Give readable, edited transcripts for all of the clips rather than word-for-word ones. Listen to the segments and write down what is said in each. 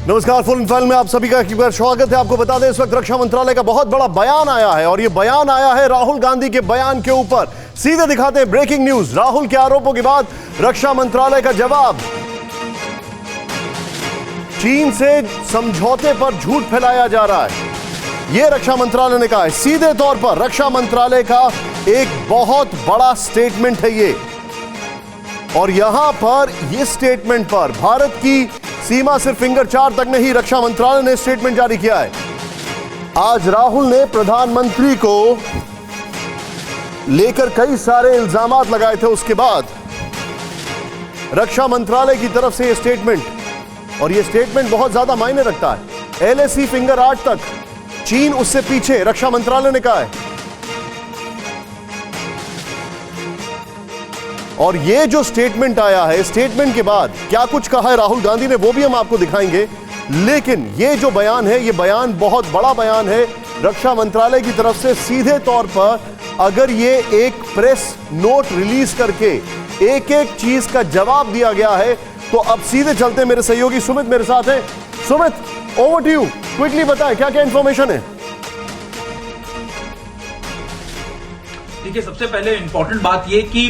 नमस्कार, full file में आप सभी का एक बार स्वागत है। आपको बता दें इस वक्त रक्षा मंत्रालय का बहुत बड़ा बयान आया है और यह बयान आया है राहुल गांधी के बयान के ऊपर। सीधे दिखाते हैं ब्रेकिंग न्यूज। राहुल के आरोपों के बाद रक्षा मंत्रालय का जवाब। चीन से समझौते पर झूठ फैलाया जा रहा है, यह रक्षा मंत्रालय ने कहा है। सीधे तौर पर रक्षा मंत्रालय का एक बहुत बड़ा स्टेटमेंट है ये, और यहां पर इस स्टेटमेंट पर भारत की सीमा सिर्फ फिंगर 4 तक नहीं, रक्षा मंत्रालय ने स्टेटमेंट जारी किया है। आज राहुल ने प्रधानमंत्री को लेकर कई सारे इल्जामात लगाए थे, उसके बाद रक्षा मंत्रालय की तरफ से यह स्टेटमेंट, और यह स्टेटमेंट बहुत ज्यादा मायने रखता है। LAC फिंगर 8 तक, चीन उससे पीछे, रक्षा मंत्रालय ने कहा है। और ये जो स्टेटमेंट आया है, स्टेटमेंट के बाद क्या कुछ कहा है राहुल गांधी ने वो भी हम आपको दिखाएंगे, लेकिन ये जो बयान है ये बयान बहुत बड़ा बयान है रक्षा मंत्रालय की तरफ से। सीधे तौर पर अगर ये एक प्रेस नोट रिलीज करके एक एक चीज का जवाब दिया गया है, तो अब सीधे चलते हैं। मेरे सहयोगी सुमित मेरे साथ हैं। Sumit, over to you, quickly बताएं क्या क्या इंफॉर्मेशन है। देखिए, सबसे पहले इंपॉर्टेंट बात यह कि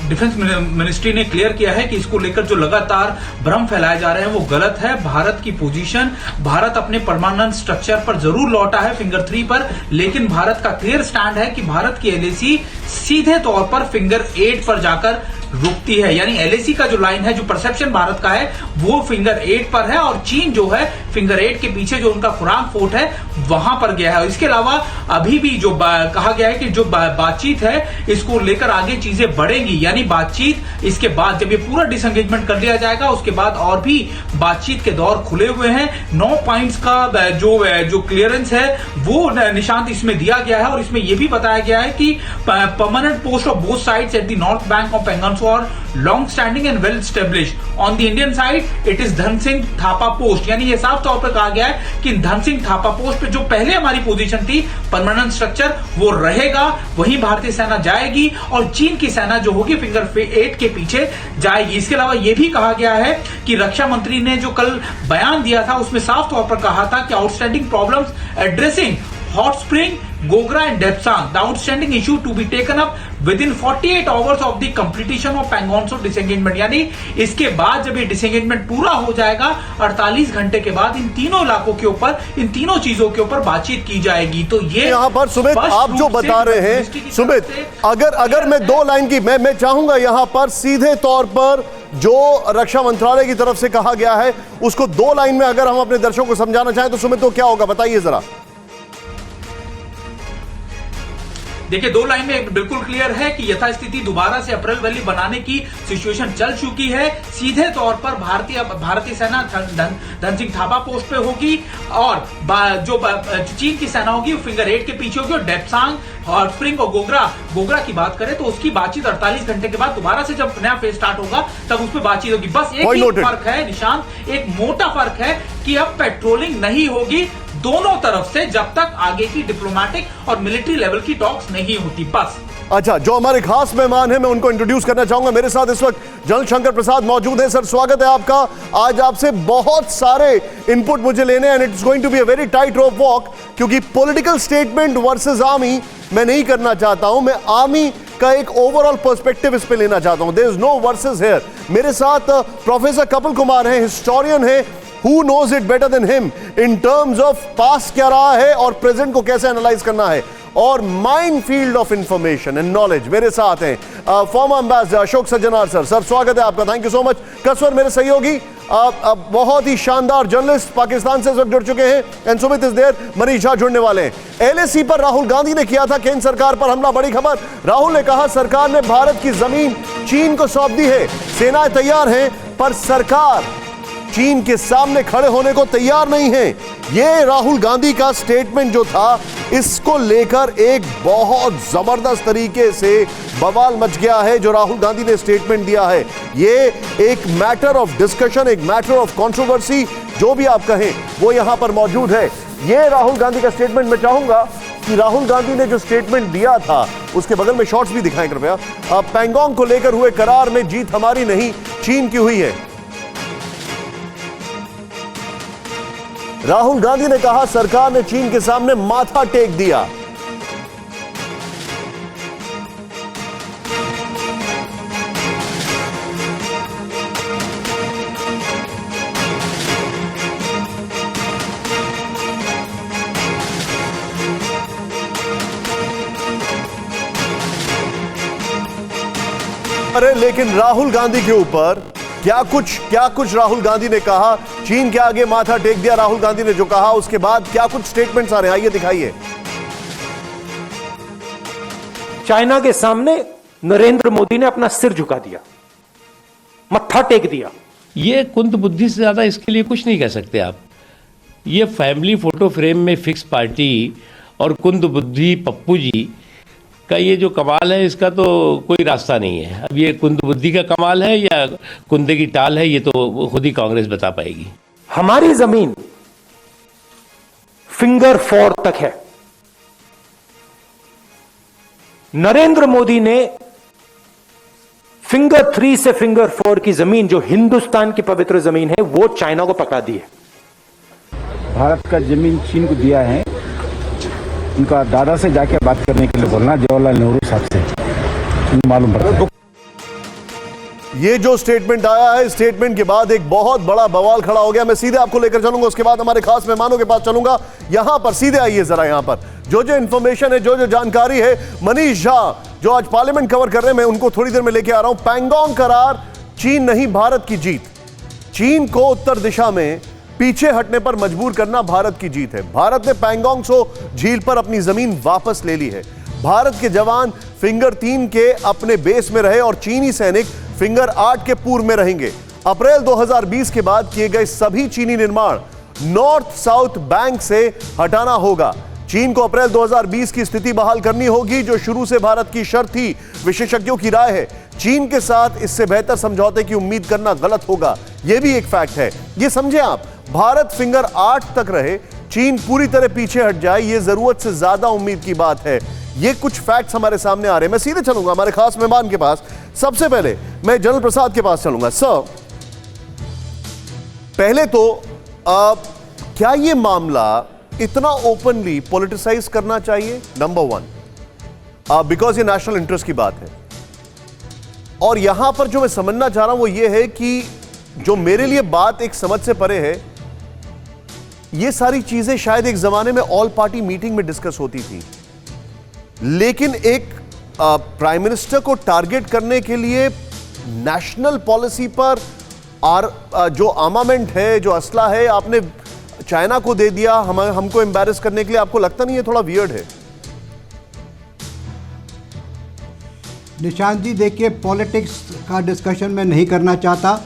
डिफेंस मिनिस्ट्री ने क्लियर किया है कि इसको लेकर जो लगातार भ्रम फैलाए जा रहे हैं वो गलत है। भारत की पोजीशन, भारत अपने परमानेंट स्ट्रक्चर पर जरूर लौटा है फिंगर 3 पर, लेकिन भारत का क्लियर स्टैंड है कि भारत की LAC सीधे तौर पर फिंगर 8 पर जाकर रुकती है। यानी LAC का जो लाइन है, जो परसेप्शन भारत का है, वो फिंगर 8 पर है, और चीन जो है फिंगर 8 के पीछे जो उनका खुरांग फोर्ट है वहां पर गया है। इसके अलावा अभी भी जो कहा गया है कि जो बातचीत है इसको लेकर आगे चीजें बढ़ेंगी, यानी बातचीत इसके बाद जब ये पूरा डिसएंगेजमेंट कर लिया जाएगा उसके बाद और भी बातचीत के दौर खुले हुए हैं। 9 पॉइंट्स का जो क्लियरेंस है वो निशांत इसमें दिया गया है, और इसमें यह भी बताया गया है कि permanent post of both sides at the north bank of Pangong और long standing and well established. On the Indian side it is Dhan Singh Thapa post, यानी ये साफ तौर पर कहा गया है कि धन सिंह थापा पोस्ट पे जो पहले हमारी पोजीशन थी परमानेंट स्ट्रक्चर वो रहेगा, वहीं भारतीय सेना जाएगी और चीन की सेना जो होगी फिंगर 8 के पीछे जाएगी। इसके अलावा यह भी कहा गया है कि रक्षा मंत्री ने जो कल बयान दिया था उसमें साफ तौर पर कहा था कि outstanding problems addressing hot spring, Gogra and Depsang, the outstanding issue to be taken up within 48 hours of the completion of Pangong Tso disengagement। यानी इसके बाद जब ये डिसएंगेजमेंट पूरा हो जाएगा 48 घंटे के बाद इन तीनों इलाकों के ऊपर, इन तीनों चीजों के ऊपर बातचीत की जाएगी। तो ये यहाँ पर सुमित आप जो बता रहे हैं, सुमित अगर मैं 2 लाइन की मैं चाहूंगा यहाँ पर सीधे तौर पर जो रक्षा मंत्रालय की तरफ से कहा गया है उसको 2 लाइन में अगर हम अपने दर्शकों को समझाना चाहें तो सुमित तो क्या होगा, बताइए जरा। देखिए, 2 लाइन में बिल्कुल क्लियर है कि यथास्थिति दोबारा से अप्रैल वैली बनाने की सिचुएशन चल चुकी है। सीधे तौर पर भारतीय सेना धन सिंह थापा पोस्ट पे होगी, और जो चीन की सेना होगी वो फिंगर 8 के पीछे होगी, और डेप्सांग, हॉट स्प्रिंग और गोगरा की बात करें तो उसकी बातचीत 48 घंटे के बाद दोबारा से जब नया फेज स्टार्ट होगा तब उस पर बातचीत होगी। बस एक ही फर्क है निशांत, एक मोटा फर्क है कि अब पेट्रोलिंग नहीं होगी दोनों तरफ से जब तक आगे की डिप्लोमेटिक और मिलिट्री लेवल की टॉक्स नहीं होती, बस। अच्छा, जो हमारे खास मेहमान हैं मैं उनको इंट्रोड्यूस करना चाहूंगा। मेरे साथ इस वक्त जनरल शंकर प्रसाद मौजूद हैं। सर, स्वागत है आपका। आज आपसे बहुत सारे इनपुट मुझे लेने हैं, and it's going to be a very tight rope walk, क्योंकि पॉलिटिकल स्टेटमेंट वर्सेस आर्मी मैं नहीं करना चाहता हूं। मैं आर्मी का एक ओवरऑल पर्सपेक्टिव इस पे लेना चाहता हूं। There is no versus here. मेरे साथ प्रोफेसर कपिल कुमार हैं, हिस्टोरियन हैं। Who knows it better than him in terms of past क्या रहा है और प्रेजेंट को कैसे एनालाइज करना है, और mine field of information and knowledge मेरे साथ हैं farmer ambassador Ashok Sajjanar sir. Sir, स्वागत है आपका, थैंक यू सो मच। कसवर मेरे सहयोगी, बहुत ही शानदार जर्नलिस्ट पाकिस्तान से इस वक्त जुड़ चुके हैं, and Sumit is there, Manish Jha जुड़ने वाले हैं। LAC पर राहुल गांधी ने किया था केंद्र सरकार पर हमला, बड़ी खबर। राहुल ने कहा सरकार ने भारत की जमीन चीन को सौंप दी है, सेनाएं तैयार हैं पर सरकार चीन के सामने खड़े होने को तैयार नहीं है। यह राहुल गांधी का स्टेटमेंट जो था, इसको लेकर एक बहुत जबरदस्त तरीके से बवाल मच गया है। जो राहुल गांधी ने स्टेटमेंट दिया है ये एक मैटर ऑफ डिस्कशन, एक मैटर ऑफ कंट्रोवर्सी, जो भी आप कहें वो यहां पर मौजूद है। ये राहुल गांधी का स्टेटमेंट। मैं चाहूंगा कि राहुल गांधी ने जो स्टेटमेंट दिया था उसके बगल में शॉट्स भी दिखाएं कृपया। पैंगोंग को लेकर हुए करार में जीत हमारी नहीं चीन की हुई है। राहुल गांधी ने कहा सरकार ने चीन के सामने माथा टेक दिया। अरे लेकिन राहुल गांधी के ऊपर क्या कुछ राहुल गांधी ने कहा, चीन के आगे माथा टेक दिया राहुल गांधी ने जो कहा, उसके बाद क्या कुछ स्टेटमेंट्स आ रहे हैं, आइए दिखाइए। चाइना के सामने नरेंद्र मोदी ने अपना सिर झुका दिया, मत्था टेक दिया। ये कुंद बुद्धि से ज्यादा इसके लिए कुछ नहीं कह सकते आप। ये फैमिली फोटो फ्रेम में फिक्स पार्टी और कुंद बुद्धि पप्पू जी का ये जो कमाल है, इसका तो कोई रास्ता नहीं है। अब ये कुंद बुद्धि का कमाल है या कुंदे की टाल है, ये तो खुद ही कांग्रेस बता पाएगी। हमारी जमीन फिंगर 4 तक है। नरेंद्र मोदी ने फिंगर 3 से फिंगर 4 की जमीन, जो हिंदुस्तान की पवित्र जमीन है, वो चाइना को पकड़ा दी है। भारत का जमीन चीन को दिया है। उनका दादा से जाके बात करने के लिए बोलना, जवाहरलाल नेहरू साहब से मालूम पड़ता है। ये जो स्टेटमेंट आया है, स्टेटमेंट के बाद एक बहुत बड़ा बवाल खड़ा हो गया। मैं सीधे आपको लेकर चलूंगा, उसके बाद हमारे खास मेहमानों के पास चलूंगा। यहां पर सीधे आइए जरा, यहां पर जो इंफॉर्मेशन है, जो जानकारी है, मनीष झा जो आज पार्लियामेंट कवर कर रहे हैं, मैं उनको थोड़ी देर में लेके आ रहा हूं। पैंगोंग करार चीन नहीं भारत की जीत। चीन को उत्तर दिशा में पीछे हटने पर मजबूर करना भारत की जीत है। भारत ने पैंगोंग सो झील पर अपनी जमीन वापस ले ली है। भारत के जवान फिंगर 3 के अपने बेस में रहे और चीनी सैनिक फिंगर 8 के पूर्व में रहेंगे। अप्रैल 2020 के बाद किए गए सभी चीनी निर्माण नॉर्थ साउथ बैंक से हटाना होगा। चीन को अप्रैल 2020 की स्थिति बहाल करनी होगी, जो शुरू से भारत की शर्त थी। विशेषज्ञों की राय है चीन के साथ इससे बेहतर समझौते की उम्मीद करना गलत होगा। यह भी एक फैक्ट है। ये समझे आप, भारत फिंगर 8 तक रहे, चीन पूरी तरह पीछे हट जाए, यह जरूरत से ज्यादा उम्मीद की बात है। ये कुछ फैक्ट्स हमारे सामने आ रहे हैं। मैं सीधे चलूंगा हमारे खास मेहमान के पास। सबसे पहले मैं जनरल प्रसाद के पास चलूंगा। सर, पहले तो क्या यह मामला इतना ओपनली पॉलिटिसाइज करना चाहिए? नंबर 1, बिकॉज ये नेशनल इंटरेस्ट की बात है। और यहां पर जो मैं समझना चाह रहा हूं वो ये है कि जो मेरे लिए बात एक समझ से परे है, ये सारी चीजें शायद एक जमाने में ऑल पार्टी मीटिंग में डिस्कस होती थी, लेकिन एक प्राइम मिनिस्टर को टारगेट करने के लिए नेशनल पॉलिसी पर जो आर्मामेंट है, जो असला है, आपने चाइना को दे दिया हमको एम्बैरेस करने के लिए। आपको लगता नहीं है थोड़ा वियर्ड है? निशांत जी, देखिए, पॉलिटिक्स का डिस्कशन मैं नहीं करना चाहता।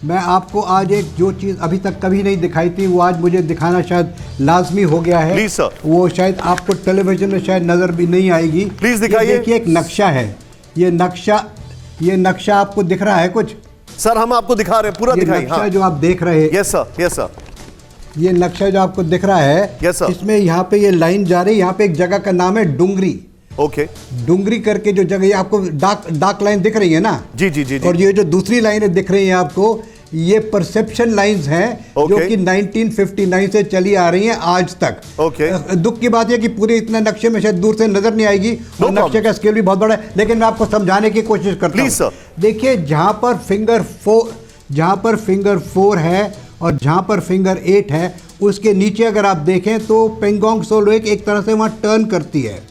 मैं आपको आज एक जो चीज़ अभी तक कभी नहीं दिखाई थी, वो आज मुझे दिखाना शायद लाजमी हो गया है। Please sir. वो शायद आपको टेलीविजन में शायद नज़र भी नहीं आएगी। प्लीज दिखाइए। देखिए, एक नक्शा है। ये नक्शा आपको दिख रहा है कुछ? सर, हम आपको दिखा रहे हैं, पूरा दिखाइए। नक्शा जो आप देख रहे हैं। Yes sir, yes sir. ये नक्शा जो आपको दिख रहा है, यस सर। इसमें यहाँ पे ये लाइन जा रही है। यहाँ पे एक जगह का नाम है डुंगरी। ओके। डुंगरी करके जो जगह, ये आपको डार्क लाइन दिख रही है ना? जी जी जी। और ये जो दूसरी लाइनें दिख रही हैं आपको, ये परसेप्शन लाइंस हैं, जो कि 1959 से चली आ रही हैं आज तक। दुख की बात है कि पूरे इतना नक्शे में शायद दूर से नजर नहीं आएगी, और नक्शे का स्केल भी बहुत बड़ा है, लेकिन मैं आपको समझाने की कोशिश करता हूं। देखिए, जहां पर फिंगर 4 है और जहां पर फिंगर 8 है, उसके नीचे अगर आप देखें तो पैंगोंग सो लेक एक तरह से वहां टर्न करती है।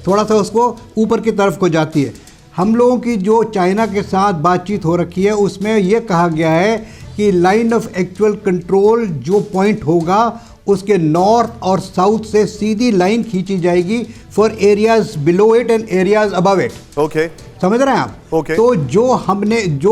थोड़ा सा उसको ऊपर की तरफ को जाती है। हम लोगों की जो चाइना के साथ बातचीत हो रखी है, उसमें यह कहा गया है कि लाइन ऑफ एक्चुअल कंट्रोल जो पॉइंट होगा, उसके नॉर्थ और साउथ से सीधी लाइन खींची जाएगी for areas below it and areas above it. समझ रहे हैं आप? तो जो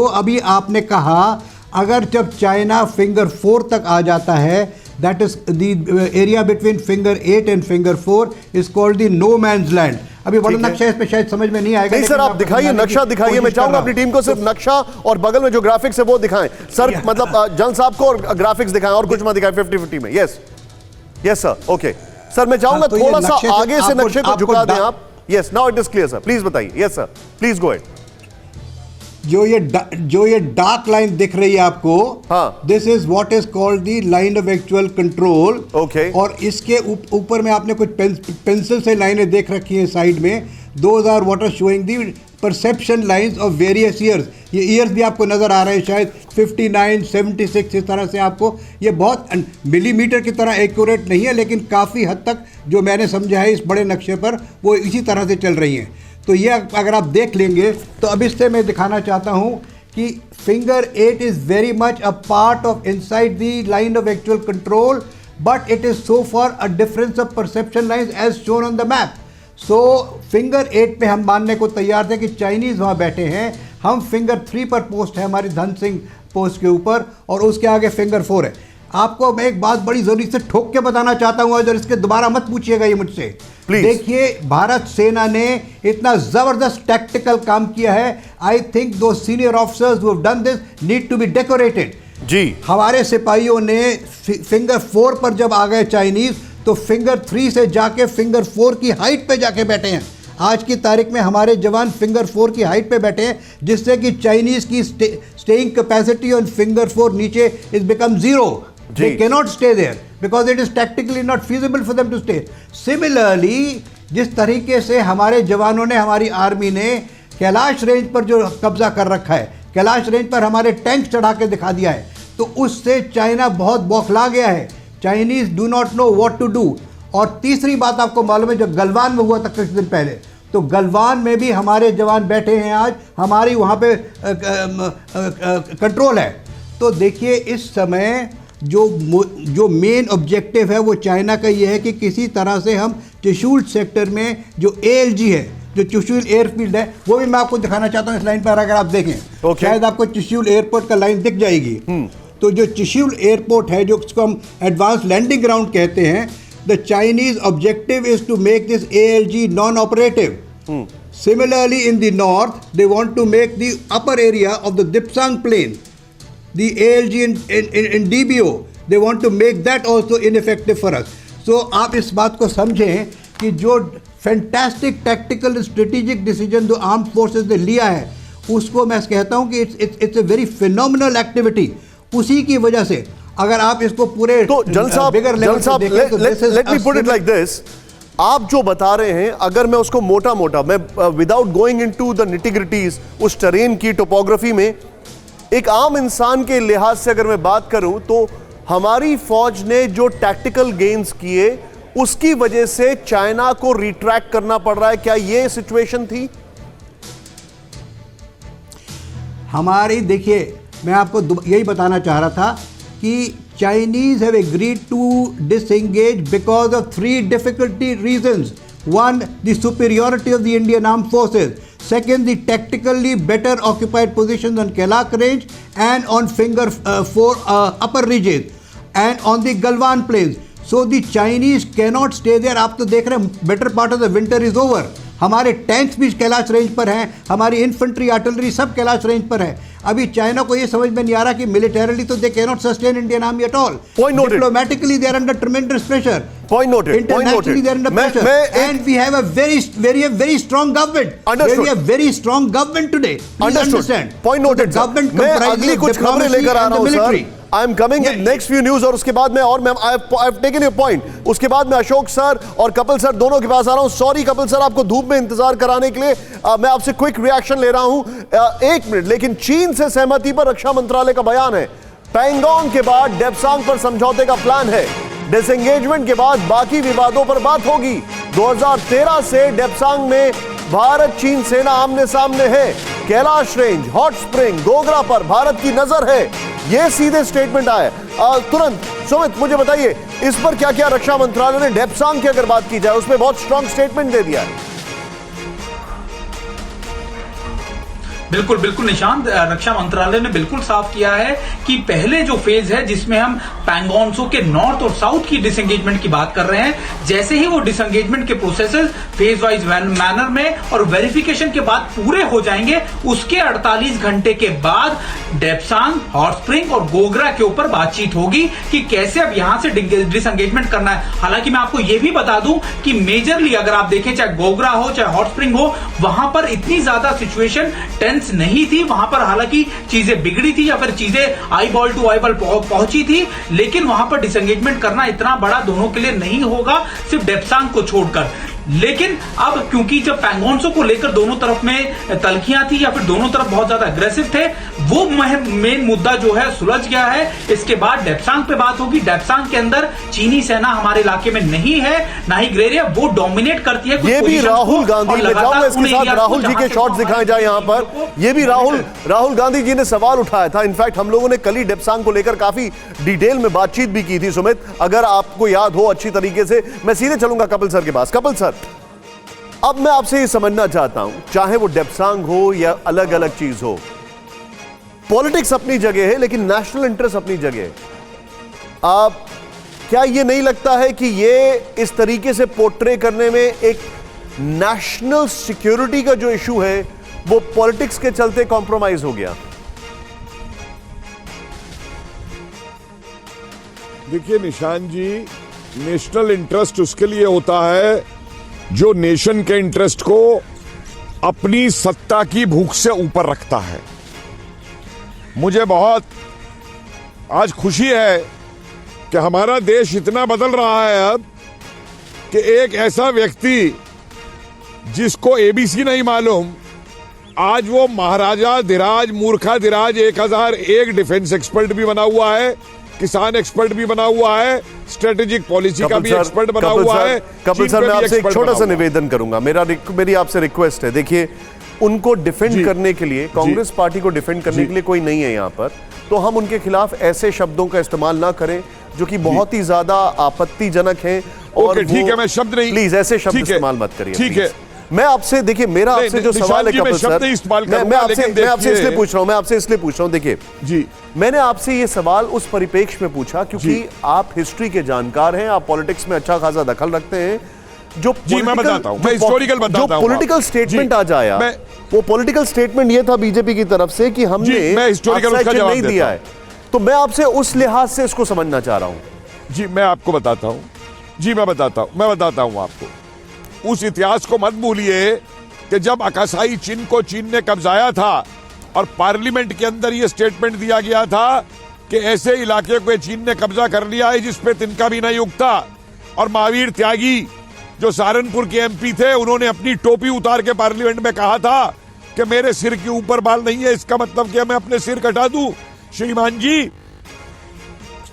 अभी आपने कहा, अगर जब चाइना फिंगर 4 तक आ जाता है, that is the area between finger 8 and finger 4 is called the no man's land. अभी बड़ा नक्शा इस पे शायद समझ में नहीं आएगा। नहीं सर, आप दिखाइए, नक्शा दिखाइए। मैं चाहूंगा अपनी टीम को सिर्फ नक्शा और बगल में जो ग्राफिक्स है वो दिखाएं सर। मतलब जनरल साहब को और ग्राफिक्स दिखाएं, और कुछ मत दिखाएं 50-50 में। Yes yes sir. Okay sir, मैं चाहूंगा थोड़ा सा आगे से नक्शे को झुका दें आप। Yes, now it is clear sir, please बताइए। Yes sir, please go ahead. जो ये डार्क लाइन दिख रही है आपको, हाँ, this is what is called the line of actual control. Okay. और इसके ऊपर में आपने कुछ पेंसिल से लाइनें देख रखी हैं साइड में, those are what are showing the perception lines of various years. ये ईयर्स भी आपको नजर आ रहे हैं, शायद 59, 76 इस तरह से आपको। ये बहुत मिलीमीटर की तरह एक्यूरेट नहीं है, लेकिन काफ़ी हद तक जो मैंने समझा है इस बड़े नक्शे पर वो इसी तरह से चल रही हैं। तो ये अगर आप देख लेंगे तो अब इससे मैं दिखाना चाहता हूँ कि finger 8 is very much a part of inside the line of actual control, but it is so far a difference of perception lines as shown on the map. So finger 8 पे हम मानने को तैयार थे कि चाइनीज़ वहाँ बैठे हैं, हम फिंगर 3 पर पोस्ट है हमारी धन सिंह पोस्ट के ऊपर, और उसके आगे फिंगर 4 है। आपको मैं एक बात बड़ी ज़रूरी से ठोक के बताना चाहता हूँ, और इसके दोबारा मत पूछिएगा ये मुझसे। देखिए, भारत सेना ने इतना ज़बरदस्त टैक्टिकल काम किया है। आई थिंक दो senior officers who have done this need to be decorated. जी, हमारे सिपाहियों ने फिंगर 4 पर जब आ गए चाइनीज़, तो फिंगर 3 से जाके फिंगर 4 की हाइट पे जाके बैठे हैं। आज की तारीख में हमारे जवान फिंगर 4 की हाइट पे बैठे हैं, जिससे कि चाइनीज़ की स्टेइंग कैपेसिटी ऑन फिंगर 4 नीचे is become zero. They cannot stay there because it is tactically not feasible for them to stay. Similarly, जिस तरीके से हमारे जवानों ने, हमारी आर्मी ने कैलाश रेंज पर जो कब्जा कर रखा है, कैलाश रेंज पर हमारे टैंक चढ़ा के दिखा दिया है, तो उससे चाइना बहुत बौखला गया है। Chinese do not know what to do. और तीसरी बात आपको मालूम है, जब गलवान में हुआ था कुछ दिन पहले, तो गलवान में भी हमारे जवान बैठे हैं, आज हमारी वहाँ पे कंट्रोल है। तो देखिए, इस समय जो मेन ऑब्जेक्टिव है वो चाइना का ये है कि किसी तरह से हम चुशूल सेक्टर में जो ALG है, जो चुशूल एयरफील्ड है, वो भी मैं आपको दिखाना चाहता हूँ इस लाइन पर। अगर आप देखें, शायद आपको चुशूल एयरपोर्ट का लाइन दिख जाएगी। तो जो चुशूल एयरपोर्ट है, जो उसको हम एडवांस लैंडिंग ग्राउंड कहते हैं, the Chinese objective is to make this ALG non operative. Similarly in the north they want to make the upper area of the Depsang plain, the ALG in DBO, they want to make that also ineffective for us. So आप इस बात को समझें कि जो fantastic tactical strategic decision जो arm forces ने लिया है, उसको मैं कहता हूँ कि it's a very phenomenal activity. उसी की वजह से अगर आप इसको पूरे तो बिगर लेवल पे देखें तो let me put it like this, आप जो बता रहे हैं, अगर मैं उसको मोटा मोटा, मैं without going into the nitty-gritties उस टेरेन की टोपोग्राफी में, एक आम इंसान के लिहाज से अगर मैं बात करूं, तो हमारी फौज ने जो टैक्टिकल गेन्स किए, उसकी वजह से चाइना को रिट्रैक्ट करना पड़ रहा है। क्या ये सिचुएशन थी? हमारी, देखिए, मैं आपको यही बताना चाह रहा था कि Chinese have agreed to disengage because of 3 difficulty reasons. 1, the superiority of the Indian armed forces. Second, the tactically better occupied positions on Kelak range and on finger 4 upper ridges and on the Galwan plains. So the Chinese cannot stay there. आप तो देख रहे हैं, better part of the winter is over. हमारे tanks भी Kailash range पर हैं, हमारी इन्फेंट्री आर्टिलरी सब कैलाश रेंज पर है। अभी चाइना को ये समझ में नहीं आ रहा कि मिलिटरीली तो they can not sustain Indian army at all. Diplomatically they are under tremendous pressure. Point noted. Internationally they are under pressure. And we have a very strong government. Understood. We have very strong government today. Please understand. Point noted. Government मैं अगली कुछ खबरें लेकर आ रहा हूं sir. I am coming with next few news, और उसके बाद में, और मैं I've taken your point, उसके बाद मैं अशोक सर और कपिल सर दोनों के पास आ रहा हूं। सॉरी कपिल सर, आपको धूप में इंतजार कराने के लिए मैं आपसे क्विक रिएक्शन ले रहा हूं, 1 मिनट। लेकिन चीन से सहमति पर रक्षा मंत्रालय का बयान है। पैंगोंग के बाद डेप्सांग पर समझौते का प्लान है। डिसएंगेजमेंट के बाद बाकी विवादों पर बात होगी। 2013 से डेप्सांग में भारत चीन सेना आमने सामने है। Kailash range, hot spring, Gogra पर भारत की नजर है। यह सीधे स्टेटमेंट आया। तुरंत सुमित मुझे बताइए, इस पर क्या क्या रक्षा मंत्रालय ने, डेप्सांग की अगर बात की जाए, उसमें बहुत स्ट्रांग स्टेटमेंट दे दिया है। बिल्कुल बिल्कुल निशांत, रक्षा मंत्रालय ने बिल्कुल साफ किया है कि पहले जो फेज है जिसमें हम पैंगोंगसो के नॉर्थ और साउथ की डिसएंगेजमेंट की बात कर रहे हैं, जैसे ही वो डिसएंगेजमेंट के प्रोसेसेस फेज वाइज मैनर में और वेरिफिकेशन के बाद पूरे हो जाएंगे, उसके 48 घंटे के बाद डेप्सांग, हॉट स्प्रिंग और गोगरा के ऊपर बातचीत होगी कि कैसे अब यहां से डिसएंगेजमेंट करना है। हालांकि मैं आपको यह भी बता दूं कि मेजरली अगर आप देखें, चाहे गोगरा हो चाहे हॉट स्प्रिंग हो, वहां पर इतनी ज्यादा सिचुएशन टेंस डिफेंस नहीं थी वहां पर, हालांकि चीजें बिगड़ी थी या फिर चीजें eye ball to eye ball पहुंची थी, लेकिन वहां पर डिसएंगेजमेंट करना इतना बड़ा दोनों के लिए नहीं होगा, सिर्फ डेप्सांग को छोड़कर। लेकिन अब क्योंकि जब पैंगोंगसो को लेकर दोनों तरफ में तलखियां थी या फिर दोनों तरफ बहुत ज्यादा अग्रेसिव थे, वो मेन मुद्दा जो है सुलझ गया है। इसके बाद डेप्सांग पे बात होगी। डेप्सांग के अंदर चीनी सेना हमारे इलाके में नहीं है, ना ही ग्रेरिया, वो डोमिनेट करती है। ये भी राहुल गांधी, मैं चाहूंगा इसके साथ राहुल जी के शॉट्स दिखाए जाए यहां पर। ये भी राहुल गांधी जी ने सवाल उठाया था। इनफैक्ट हम लोगों ने कल ही डेप्सांग को लेकर काफी डिटेल में बातचीत भी की थी। सुमित, अगर आपको याद हो अच्छी तरीके से, मैं सीधे चलूंगा कपिल सर के पास। कपिल सर, अब मैं आपसे ये समझना चाहता हूं, चाहे वो डेप्सांग हो या अलग अलग चीज हो, पॉलिटिक्स अपनी जगह है लेकिन नेशनल इंटरेस्ट अपनी जगह है। आप क्या ये नहीं लगता है कि ये इस तरीके से पोर्ट्रे करने में एक नेशनल सिक्योरिटी का जो इशू है वो पॉलिटिक्स के चलते कॉम्प्रोमाइज हो गया? देखिए निशान जी, नेशनल इंटरेस्ट उसके लिए होता है जो नेशन के इंटरेस्ट को अपनी सत्ता की भूख से ऊपर रखता है। मुझे बहुत आज खुशी है कि हमारा देश इतना बदल रहा है अब कि एक ऐसा व्यक्ति जिसको एबीसी नहीं मालूम, आज वो महाराजा धीराज मूर्खा धीराज 1001 डिफेंस एक्सपर्ट भी बना हुआ है, किसान एक्सपर्ट भी बना हुआ है, स्ट्रेटेजिक पॉलिसी का भी एक्सपर्ट बना हुआ है। कपिल सर, मैं आपसे एक छोटा सा निवेदन करूंगा, मेरी आपसे रिक्वेस्ट है। देखिए, उनको डिफेंड करने के लिए, कांग्रेस पार्टी को डिफेंड करने के लिए कोई नहीं है यहां पर, तो हम उनके खिलाफ ऐसे शब्दों का इस्तेमाल ना करें जो कि बहुत ही ज्यादा आपत्तिजनक हैं। और ठीक है, मैं शब्द नहीं, प्लीज ऐसे शब्द इस्तेमाल मत करिए। ठीक है, मैं आपसे, देखिए मेरा आपसे जो सवाल है कपिल सर, मैं आपसे इसलिए पूछ रहा हूं, देखिए जी, मैंने आपसे ये सवाल उस परिप्रेक्ष्य में पूछा क्योंकि आप हिस्ट्री के जानकार हैं, आप पॉलिटिक्स में अच्छा खासा दखल रखते हैं। मैं बताता हूं, मैं हिस्टोरिकल बताता हूं। पॉलिटिकल स्टेटमेंट आ जाया, वो पॉलिटिकल स्टेटमेंट ये था बीजेपी की तरफ से कि हमने नहीं दिया है, तो मैं आपसे उस लिहाज से इसको समझना चाह रहा हूं। जी मैं आपको बताता हूं, मैं बताता हूं आपको। उस इतिहास को मत भूलिए कि जब अकासाई चीन को चीन ने कब्जाया था और पार्लियामेंट के अंदर यह स्टेटमेंट दिया गया था कि ऐसे इलाके को चीन ने कब्जा कर लिया है जिस पे तिनका भी नहीं उगता। और महावीर त्यागी जो सहारनपुर के एमपी थे, उन्होंने अपनी टोपी उतार के पार्लियामेंट में कहा था कि मेरे सिर के ऊपर बाल नहीं है, इसका मतलब कि मैं अपने सिर कटा दूं। श्रीमान जी,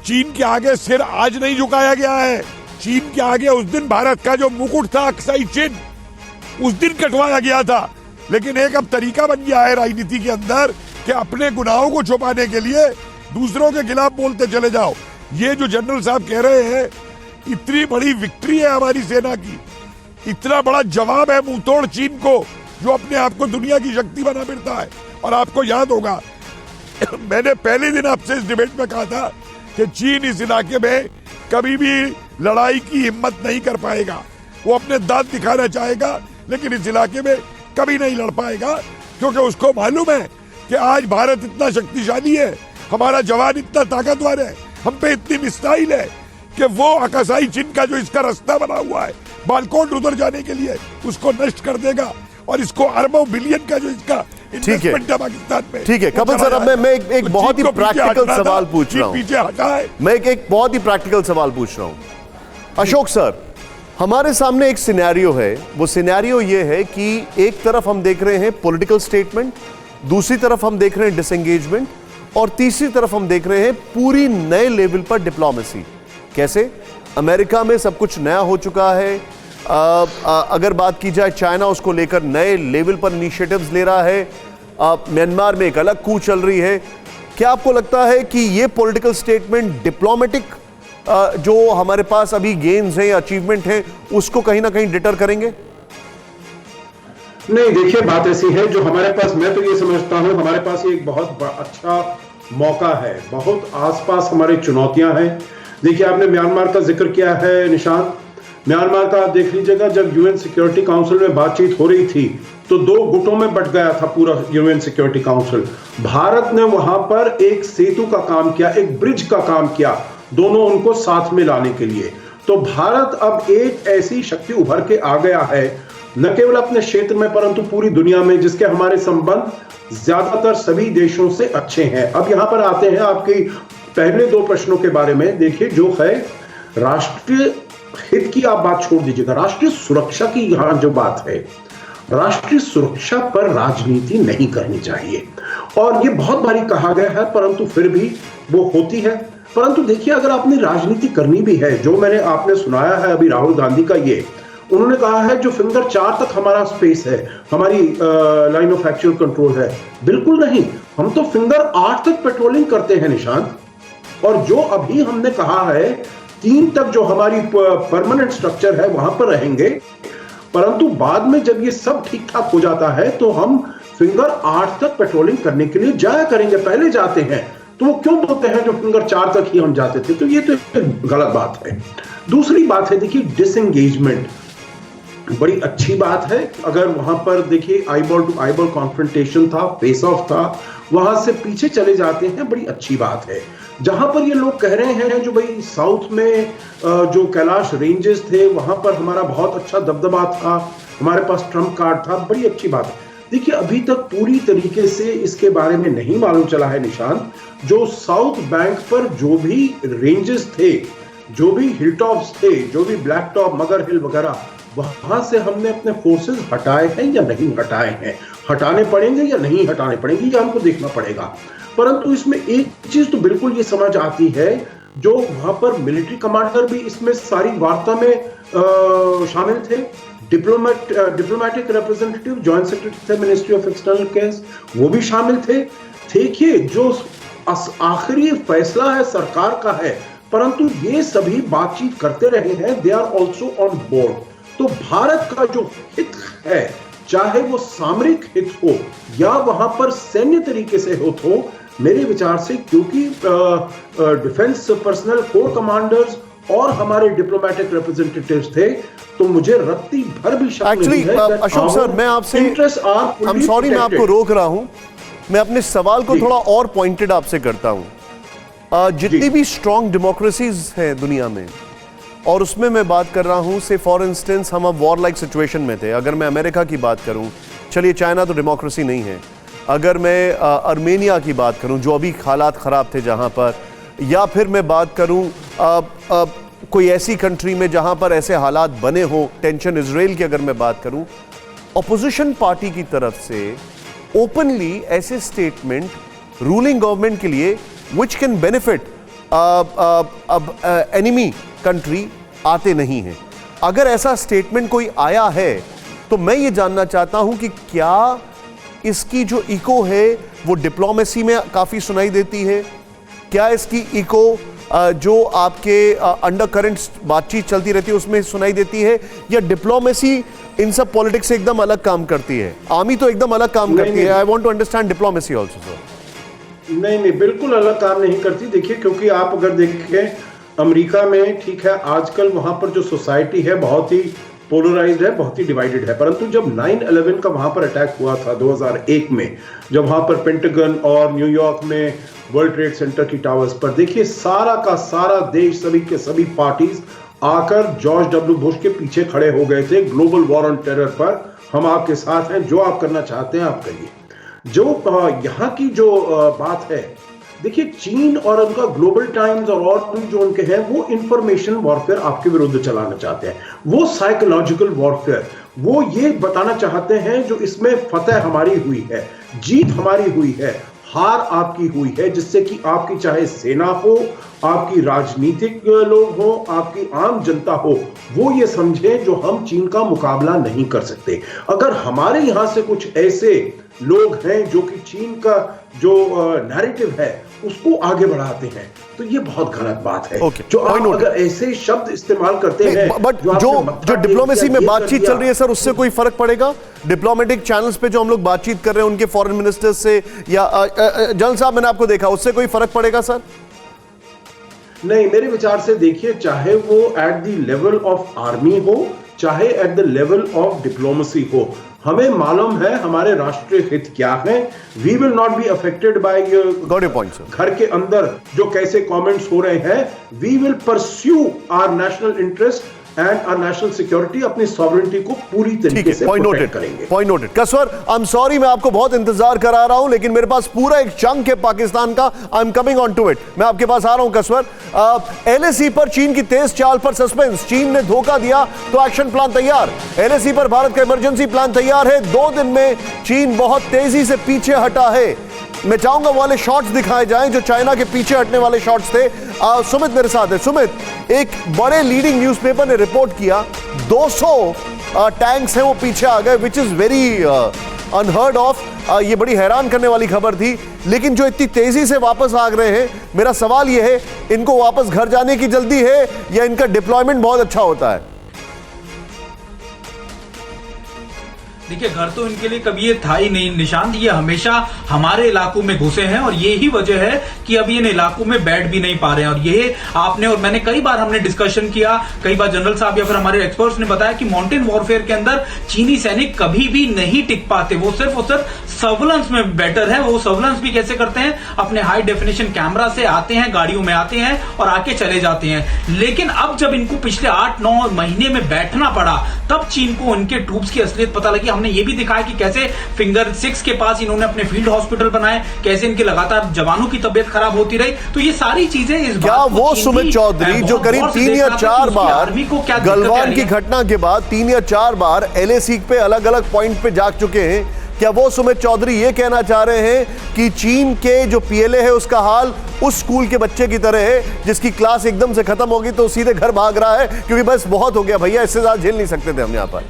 चीन के आगे सिर आज नहीं झुकाया गया है। चीन के आगे उस दिन भारत का जो मुकुट था, अक्साई चीन, उस दिन कटवाया गया था। लेकिन एक अब तरीका बन गया है राजनीति के अंदर कि अपने गुनाहों को छुपाने के लिए दूसरों के खिलाफ बोलते चले जाओ। ये जो जनरल साहब कह रहे हैं, इतनी बड़ी विक्ट्री है हमारी सेना की, इतना बड़ा जवाब है मुंहतोड़ चीन को, जो अपने आप को दुनिया की शक्ति बना फिरता है। और आपको याद होगा मैंने पहले दिन आपसे इस डिबेट में कहा था कि चीन इस इलाके में कभी भी लड़ाई की हिम्मत नहीं कर पाएगा। वो अपने दांत दिखाना चाहेगा लेकिन इस इलाके में कभी नहीं लड़ पाएगा, क्योंकि उसको मालूम है कि आज भारत इतना शक्तिशाली है, हमारा जवान इतना ताकतवर है, हम पे इतनी मिसाइल है कि वो अकासाई चीन का जो इसका रास्ता बना हुआ है बालकोट उधर जाने के लिए, उसको नष्ट कर देगा। और इसको अरबों बिलियन का जो इसका इन्वेस्टमेंट है पाकिस्तान में। ठीक है कपिल सर, अब मैं एक बहुत ही प्रैक्टिकल सवाल पूछ रहा हूं। पीछे हटा है, मैं एक बहुत ही प्रैक्टिकल सवाल पूछ रहा हूं। अशोक सर, हमारे सामने एक सिनेरियो है, वो सिनेरियो ये है कि एक तरफ हम देख रहे हैं पॉलिटिकल स्टेटमेंट, दूसरी तरफ हम देख रहे हैं डिसएंगेजमेंट, और तीसरी तरफ हम देख रहे हैं पूरी नए लेवल पर डिप्लोमेसी। कैसे? अमेरिका में सब कुछ नया हो चुका है। अगर बात की जाए चाइना, उसको लेकर नए लेवल पर इनिशिएटिव्स ले रहा है। म्यांमार में एक अलग कूच चल रही है। क्या आपको लगता है कि ये पॉलिटिकल स्टेटमेंट डिप्लोमेटिक जो हमारे पास अभी गेन्स हैं या अचीवमेंट हैं उसको कहीं ना कहीं डिटर करेंगे? नहीं, देखिए बात ऐसी है जो हमारे पास, मैं तो ये समझता हूं हमारे पास एक बहुत अच्छा मौका है। बहुत आसपास हमारी चुनौतियां हैं। देखिए आपने म्यांमार का जिक्र किया है निशान, म्यांमार का आप देख लीजिएगा, जब यूएन सिक्योरिटी काउंसिल में बातचीत हो रही थी तो 2 गुटों में बट गया था पूरा यूएन सिक्योरिटी काउंसिल। भारत ने वहां पर एक सेतु का काम किया, एक ब्रिज का काम किया, दोनों उनको साथ में लाने के लिए। तो भारत अब एक ऐसी शक्ति उभर के आ गया है न केवल अपने क्षेत्र में परंतु पूरी दुनिया में, जिसके हमारे संबंध ज्यादातर सभी देशों से अच्छे हैं। अब यहां पर आते हैं आपकी पहले दो प्रश्नों के बारे में। देखिए, जो है राष्ट्रीय हित की आप बात छोड़ दीजिएगा, राष्ट्रीय सुरक्षा की यहां जो बात है, राष्ट्रीय सुरक्षा पर राजनीति नहीं करनी चाहिए। और ये बहुत बारी कहा गया है परंतु फिर भी वो होती है। परंतु देखिए, अगर आपने राजनीति करनी भी है, जो मैंने आपने सुनाया है अभी राहुल गांधी का, ये उन्होंने कहा है जो फिंगर 4 तक हमारा स्पेस है, हमारी लाइन ऑफ एक्चुअल कंट्रोल है। बिल्कुल नहीं, हम तो फिंगर 8 तक पेट्रोलिंग करते हैं निशांत। और जो अभी हमने कहा है 3 तक जो हमारी परमानेंट स्ट्रक्चर है वहां पर रहेंगे, परंतु बाद में जब ये सब ठीक ठाक हो जाता है तो हम फिंगर 8 तक पेट्रोलिंग करने के लिए जाया करेंगे, पहले जाते हैं। तो वो क्यों बोलते हैं जो फिंगर 4 तक ही हम जाते थे? तो ये तो गलत बात है। दूसरी बात है, देखिए डिसएंगेजमेंट बड़ी अच्छी बात है। अगर वहां पर देखिए आईबॉल टू आईबॉल कॉन्फ्रंटेशन था, फेस ऑफ था, वहां से पीछे चले जाते हैं, बड़ी अच्छी बात है। जहां पर ये लोग कह रहे हैं जो भाई साउथ में जो कैलाश रेंजेस थे वहां पर हमारा बहुत अच्छा दबदबा था, हमारे पास ट्रम्प कार्ड था, बड़ी अच्छी बात है। देखिए, अभी तक पूरी तरीके से इसके बारे में नहीं मालूम चला है निशांत। जो साउथ बैंक पर जो भी रेंजेस थे, जो भी हिल टॉप्स थे, जो भी ब्लैक टॉप, मगर हिल वगैरह, वहां से हमने अपने फोर्सेस हटाए हैं या नहीं हटाए हैं, हटाने पड़ेंगे या नहीं हटाने पड़ेंगे, ये हमको देखना पड़ेगा। परंतु इसमें एक चीज तो बिल्कुल ये समझ आती है, जो वहां पर मिलिट्री कमांडर भी इसमें सारी वार्ता में शामिल थे, डिप्लोमेटिक रिप्रेजेंटेटिव, जॉइंट सेक्रेटरी थे मिनिस्ट्री ऑफ एक्सटर्नल अफेयर्स, वो भी शामिल थे। देखिए, जो आखिरी फैसला है सरकार का है, परंतु ये सभी बातचीत करते रहे हैं, they are also on board. तो भारत का जो हित है, चाहे वो सामरिक हित हो या वहां पर सैन्य तरीके से हित हो, मेरे विचार से, क्योंकि डिफेंस पर्सनल कोर कमांडर्स और हमारे डिप्लोमेटिक रिप्रेजेंटेटिव्स थे, तो मुझे रत्ती भर भी शक नहीं है। अशोक सर, मैं आपसे I'm sorry, मैं आपको रोक रहा हूं। मैं अपने सवाल को थोड़ा और पॉइंटेड आपसे करता हूं। जितनी भी स्ट्रॉन्ग डेमोक्रेसीज हैं दुनिया में, और उसमें मैं बात कर रहा हूं, से फॉर इंस्टेंस हम अब वॉर लाइक सिचुएशन में थे। अगर मैं अमेरिका की बात करूं, चलिए चाइना तो डेमोक्रेसी नहीं है, अगर मैं आर्मेनिया की बात करूं जो अभी हालात ख़राब थे जहां पर, या फिर मैं बात करूं कोई ऐसी कंट्री में जहां पर ऐसे हालात बने हो, टेंशन इजराइल की अगर मैं बात करूं, ऑपोजिशन पार्टी की तरफ से ओपनली ऐसे स्टेटमेंट रूलिंग गवर्नमेंट के लिए विच कैन बेनिफिट अब एनिमी कंट्री आते नहीं हैं। अगर ऐसा स्टेटमेंट कोई आया है तो मैं ये जानना चाहता हूं कि क्या इसकी जो इको है वो डिप्लोमेसी में काफ़ी सुनाई देती है? क्या इसकी इको जो आपके अंडर करंट्स बातचीत चलती रहती है उसमें सुनाई देती है, या डिप्लोमेसी इन सब पॉलिटिक्स से एकदम अलग काम करती है? आर्मी तो एकदम अलग काम करती है। I want to understand diplomacy also sir. नहीं, बिल्कुल अलग काम नहीं करती। देखिए, क्योंकि आप अगर देखें अमेरिका में, ठीक है, आजकल वहां पर जो सोसाइटी है बहुत ही पोलराइज्ड है, बहुत ही डिवाइडेड है। परंतु जब 9/11 का वहां पर अटैक हुआ था 2001 में, जब वहां पर पेंटागन और न्यूयॉर्क में वर्ल्ड ट्रेड सेंटर की टावर्स पर, देखिए सारा का सारा देश, सभी के सभी पार्टीज आकर जॉर्ज डब्ल्यू बुश के पीछे खड़े हो गए थे। ग्लोबल वॉर ऑन टेरर पर हम आपके साथ हैं, जो आप करना चाहते हैं आप करिए। जो यहाँ की जो बात है, देखिए चीन और उनका ग्लोबल टाइम्स और भी जो उनके हैं, वो इंफॉर्मेशन वॉरफेयर आपके विरुद्ध चलाना चाहते हैं, वो साइकोलॉजिकल वॉरफेयर, वो ये बताना चाहते हैं जो इसमें फतह हमारी हुई है, जीत हमारी हुई है, हार आपकी हुई है, जिससे कि आपकी चाहे सेना हो, आपकी राजनीतिक लोग हो, आपकी आम जनता हो, वो ये समझे जो हम चीन का मुकाबला नहीं कर सकते। अगर हमारे यहां से कुछ ऐसे लोग हैं जो कि चीन का जो नैरेटिव है उसको आगे बढ़ाते हैं, तो ये बहुत गलत बात है। जो आप अगर ऐसे शब्द इस्तेमाल करते हैं, बट जो डिप्लोमेसी में बातचीत चल रही है सर, उससे कोई फर्क पड़ेगा? डिप्लोमेटिक चैनल्स पे जो हम लोग बातचीत कर रहे हैं उनके फॉरेन मिनिस्टर्स से, या जनरल साहब मैंने आपको देखा, उससे कोई फर्क पड़ेगा सर? नहीं, मेरे विचार से देखिए, चाहे वो at the level of army हो, चाहे at the level of diplomacy हो, हमें मालूम है हमारे राष्ट्रीय हित क्या है। We will not be affected by घर के अंदर जो कैसे कमेंट्स हो रहे हैं। We will pursue our national interest and our national security, अपनी सॉवरेनिटी को पूरी तरीके से प्रोटेक्ट करेंगे। Point noted. कसवर, आई एम सॉरी मैं आपको बहुत इंतजार करा रहा हूं, लेकिन मेरे पास पूरा एक चंक है पाकिस्तान का। I am coming on to it, मैं आपके पास आ रहा हूं कसवर। LAC पर चीन की तेज चाल पर सस्पेंस, चीन ने धोखा दिया तो एक्शन प्लान तैयार। LAC पर भारत का इमरजेंसी प्लान तैयार है। 2 दिन में चीन बहुत तेजी से पीछे हटा है। मैं चाहूंगा वाले शॉट्स दिखाए जाएं जो चाइना के पीछे हटने वाले शॉट्स थे। सुमित मेरे साथ है। सुमित, एक बड़े लीडिंग न्यूज़पेपर ने रिपोर्ट किया 200 टैंक्स हैं वो पीछे आ गए, which is very unheard of. ये बड़ी हैरान करने वाली खबर थी, लेकिन जो इतनी तेजी से वापस आ रहे हैं, मेरा सवाल ये है, इनको वापस घर जाने की जल्दी है या इनका डिप्लॉयमेंट बहुत अच्छा होता है? देखिए, घर तो इनके लिए कभी ये था ही नहीं निशांत, ये हमेशा हमारे इलाकों में घुसे हैं और यही वजह है कि अभी इन इलाकों में बैठ भी नहीं पा रहे हैं। और ये आपने और मैंने कई बार हमने डिस्कशन किया, कई बार जनरल साहब या फिर हमारे एक्सपर्ट्स ने बताया कि माउंटेन वॉरफेयर के अंदर चीनी सैनिक कभी भी नहीं टिक पाते, वो सिर्फ और सिर्फ सर्विलेंस में बेटर है। वो सर्विलेंस भी कैसे करते हैं, अपने हाई डेफिनेशन कैमरा से आते हैं, गाड़ियों में आते हैं और आके चले जाते हैं। लेकिन अब जब इनको पिछले 8-9 महीने में बैठना पड़ा, तब चीन को उनके ट्रूप्स की असलियत पता लगी। हमने ये भी दिखाया कि कैसे फिंगर 6 के पास इन्होंने अपने फील्ड हॉस्पिटल बनाए, कैसे इनके लगातार जवानों की तबियत खराब होती रही। तो ये सारी चीजें इस क्या वो सुमित चौधरी जो करीब 3 या 4 बार गलवान की घटना के बाद 3 या 4 बार LAC पे अलग अलग पॉइंट पे जाग चुके हैं, क्या वो सुमित चौधरी ये कहना चाह रहे हैं कि चीन के जो PLA है उसका हाल उस स्कूल के बच्चे की तरह है जिसकी क्लास एकदम से खत्म होगी तो सीधे घर भाग रहा है क्योंकि बस बहुत हो गया भैया, इससे ज्यादा झेल नहीं सकते थे हम यहाँ पर?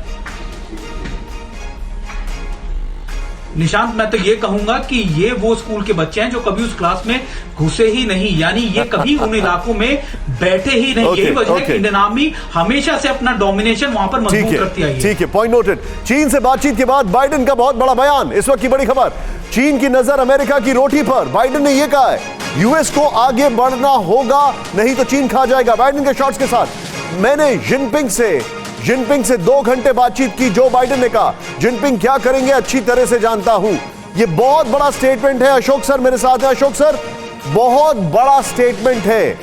निशांत, मैं तो ये कहूंगा कि ये वो स्कूल के बच्चे हैं जो कभी उस क्लास में घुसे ही नहीं, यानी ये कभी उन इलाकों में बैठे ही नहीं। यही वजह है कि इंडियन आर्मी हमेशा से अपना डोमिनेशन वहां पर मजबूत रखती आई है। ठीक है, पॉइंट नोटेड। चीन से बातचीत के बाद बाइडेन का बहुत बड़ा बयान, इस वक्त की बड़ी खबर। चीन की नजर अमेरिका की रोटी पर, बाइडेन ने यह कहा है यूएस को आगे बढ़ना होगा नहीं तो चीन खा जाएगा। बाइडेन के शॉट्स के साथ मैंने जिनपिंग से 2 घंटे बातचीत की। जो बाइडेन ने कहा जिनपिंग क्या करेंगे अच्छी तरह से जानता हूं। यह बहुत बड़ा स्टेटमेंट है। अशोक सर मेरे साथ है। अशोक सर, बहुत बड़ा स्टेटमेंट है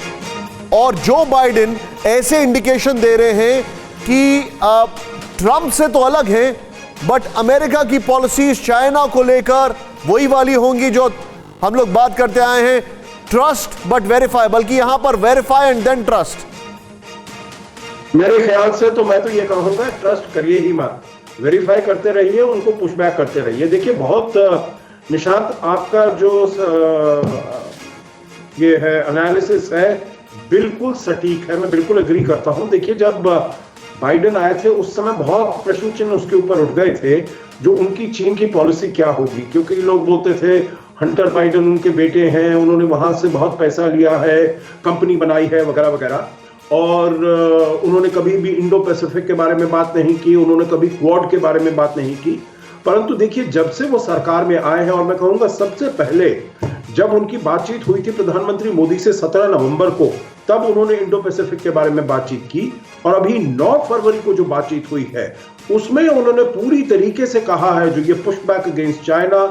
और जो बाइडेन ऐसे इंडिकेशन दे रहे हैं कि ट्रंप से तो अलग है बट अमेरिका की पॉलिसीज चाइना को लेकर वही वाली होंगी जो हम लोग बात करते आए हैं, ट्रस्ट बट वेरीफाई, बल्कि यहां पर वेरीफाई एंड देन ट्रस्ट। मेरे ख्याल से तो मैं तो ये कहूंगा ट्रस्ट करिए ही मत, वेरीफाई करते रहिए, उनको पुशबैक करते रहिए। देखिए, बहुत निशांत आपका जो ये है एनालिसिस है बिल्कुल सटीक है, मैं बिल्कुल एग्री करता हूं। देखिए, जब बाइडेन आए थे उस समय बहुत प्रश्न चिन्ह उसके ऊपर उठ गए थे जो उनकी चीन की पॉलिसी क्या होगी, क्योंकि लोग बोलते थे हंटर बाइडेन उनके बेटे हैं, उन्होंने वहां से बहुत पैसा लिया है, कंपनी बनाई है वगैरह वगैरह, और उन्होंने कभी भी इंडो पैसिफिक के बारे में बात नहीं की, उन्होंने कभी क्वाड के बारे में बात नहीं की। परंतु देखिए, जब से वो सरकार में आए हैं, और मैं कहूंगा सबसे पहले जब उनकी बातचीत हुई थी प्रधानमंत्री मोदी से 17 नवंबर को, तब उन्होंने इंडो पैसिफिक के बारे में बातचीत की, और अभी 9 फरवरी को जो बातचीत हुई है उसमें उन्होंने पूरी तरीके से कहा है जो ये pushback against China,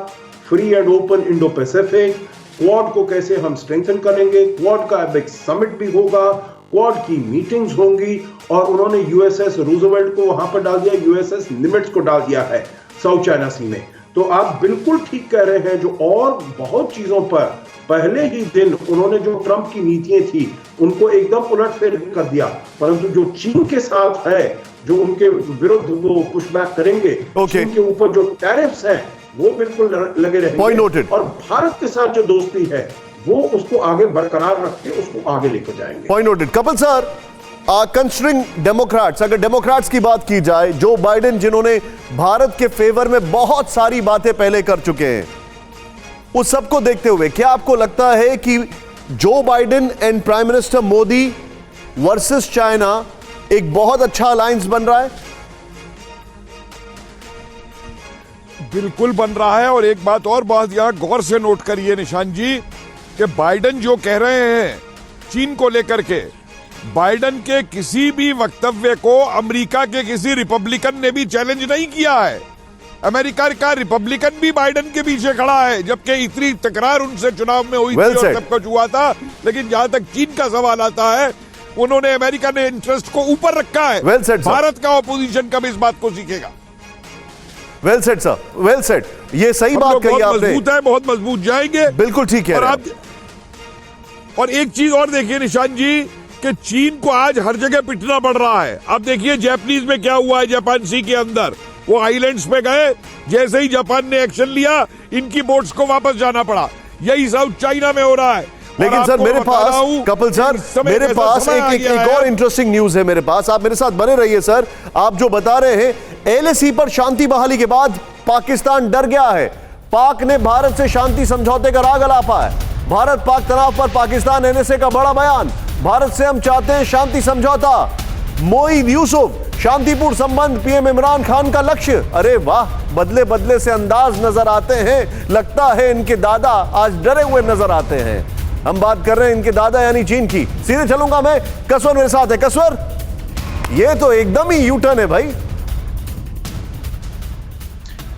free and open Indo Pacific, quad को कैसे हम स्ट्रेंथन करेंगे, क्वाड का अब एक समिट भी होगा, क्वाड की मीटिंग्स होंगी, और उन्होंने यूएसएस रूजवेल्ट को वहां पर डाल दिया, यूएसएस निमिट्स को डाल दिया है साउथ चाइना सी में। तो आप बिल्कुल ठीक कह रहे हैं, जो और बहुत चीजों पर पहले ही दिन उन्होंने जो ट्रंप की नीतियां थी उनको एकदम उलटफेर कर दिया, परंतु जो चीन के साथ है, जो उनके विरुद्ध वो पुशबैक करेंगे, चीन के ऊपर जो टैरिफ्स हैं वो बिल्कुल लगे रहेंगे, और भारत के साथ जो दोस्ती है वो उसको आगे बरकरार रख के उसको आगे लेकर जाएंगे। Point noted. Kapil sir, considering Democrats, अगर डेमोक्रेट्स की बात की जाए, जो बाइडेन जिन्होंने भारत के फेवर में बहुत सारी बातें पहले कर चुके हैं, उस सबको देखते हुए क्या आपको लगता है कि Joe Biden and prime minister Modi versus China एक बहुत अच्छा अलायंस बन रहा है? बिल्कुल बन रहा है। और एक बात और बहुत यहां गौर से नोट करिए निशांत जी, कि बाइडेन जो कह रहे हैं चीन को लेकर के, बाइडेन के किसी भी वक्तव्य को अमेरिका के किसी रिपब्लिकन ने भी चैलेंज नहीं किया है। अमेरिका का रिपब्लिकन भी बाइडेन के पीछे खड़ा है, जबकि इतनी तकरार उनसे चुनाव में हुई थी और सब कुछ हुआ था। लेकिन जहां तक चीन का सवाल आता है, उन्होंने अमेरिका ने इंटरेस्ट को ऊपर रखा है। Well said, sir. भारत का ऑपोजिशन कभी इस बात को सीखेगा। Well set sir, well set. ये सही हम बात लोग कही बहुत आपने। मजबूत है, बहुत मजबूत जाएंगे। बिल्कुल ठीक है। और एक चीज और देखिए निशांत जी कि चीन को आज हर जगह पिटना पड़ रहा है। अब देखिए जापानीज में क्या हुआ है, जापान सी के अंदर वो आइलैंड्स पे गए, जैसे ही जापान ने एक्शन लिया इनकी बोट्स को वापस जाना पड़ा। यही साउथ चाइना में हो रहा है। लेकिन सर मेरे पास कपिल सर, मेरे पास एक और इंटरेस्टिंग न्यूज है मेरे पास। आप मेरे साथ बने रहिए सर। आप जो बता रहे हैं एलएसी पर शांति बहाली के बाद पाकिस्तान डर गया है। पाक ने भारत से शांति समझौते का राग अलापा है। भारत पाक तनाव पर पाकिस्तान एनएसए का बड़ा बयान। भारत से हम चाहते हैं शांति समझौता। मोईद यूसुफ, शांतिपूर्ण संबंध पीएम इमरान खान का लक्ष्य। अरे वाह, बदले बदले से अंदाज नजर आते हैं। लगता है इनके दादा आज डरे हुए नजर आते हैं। हम बात कर रहे हैं इनके दादा यानी चीन की। सीधे चलूंगा मैं, कसवर मेरे साथ है। कसवर, ये तो एकदम ही यू टर्न है भाई।